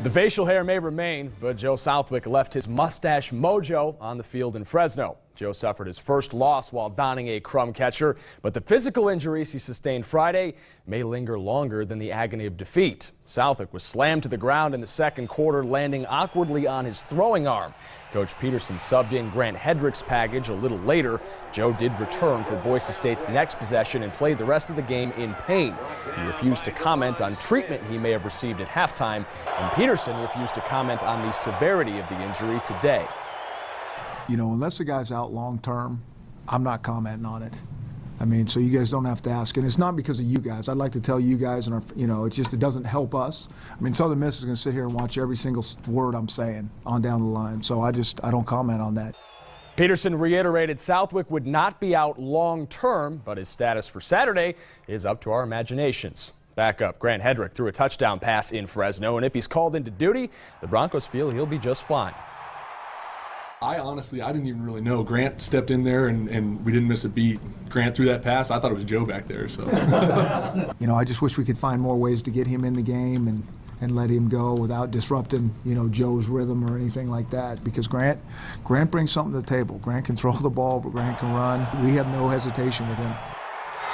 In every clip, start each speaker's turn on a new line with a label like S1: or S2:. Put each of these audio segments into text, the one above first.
S1: The facial hair may remain, but Joe Southwick left his mustache mojo on the field in Fresno. Joe suffered his first loss while donning a crumb catcher, but the physical injuries he sustained Friday may linger longer than the agony of defeat. Southwick was slammed to the ground in the second quarter, landing awkwardly on his throwing arm. Coach Petersen subbed in Grant Hedrick's package a little later. Joe did return for Boise State's next possession and played the rest of the game in pain. He refused to comment on treatment he may have received at halftime, and Petersen refused to comment on the severity of the injury today.
S2: You know, unless the guy's out long term, I'm not commenting on it. I mean, so you guys don't have to ask. And it's not because of you guys. I'd like to tell you guys, and it doesn't help us. I mean, Southern Miss is going to sit here and watch every single word I'm saying on down the line. So I don't comment on that.
S1: Petersen reiterated Southwick would not be out long term, but his status for Saturday is up to our imaginations. Back up, Grant Hedrick threw a touchdown pass in Fresno, and if he's called into duty, the Broncos feel he'll be just fine.
S3: I didn't even really know. Grant stepped in there and we didn't miss a beat. Grant threw that pass. I thought it was Joe back there. So,
S2: you know, I just wish we could find more ways to get him in the game and let him go without disrupting, Joe's rhythm or anything like that. Because Grant brings something to the table. Grant can throw the ball, but Grant can run. We have no hesitation with him.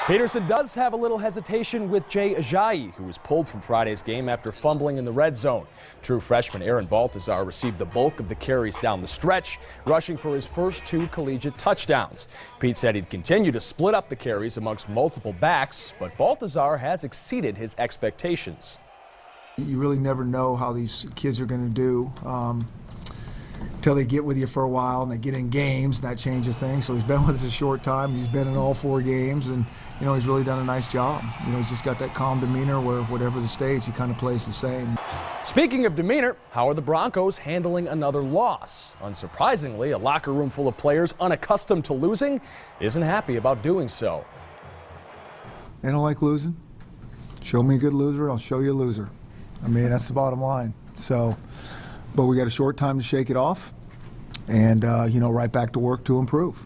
S1: Petersen does have a little hesitation with Jay Ajayi, who was pulled from Friday's game after fumbling in the red zone. True freshman Aaron Baltazar received the bulk of the carries down the stretch, rushing for his first 2 collegiate touchdowns. Pete said he'd continue to split up the carries amongst multiple backs, but Baltazar has exceeded his expectations.
S2: You really never know how these kids are going to do until they get with you for a while and they get in games. That changes things. So he's been with us a short time. He's been in all 4 games, and he's really done a nice job. He's just got that calm demeanor where whatever the stage, he kind of plays the same.
S1: Speaking of demeanor, how are the Broncos handling another loss? Unsurprisingly, a locker room full of players unaccustomed to losing isn't happy about doing so.
S2: They don't like losing. Show me a good loser, I'll show you a loser. I mean, that's the bottom line. But we got a short time to shake it off and, right back to work to improve.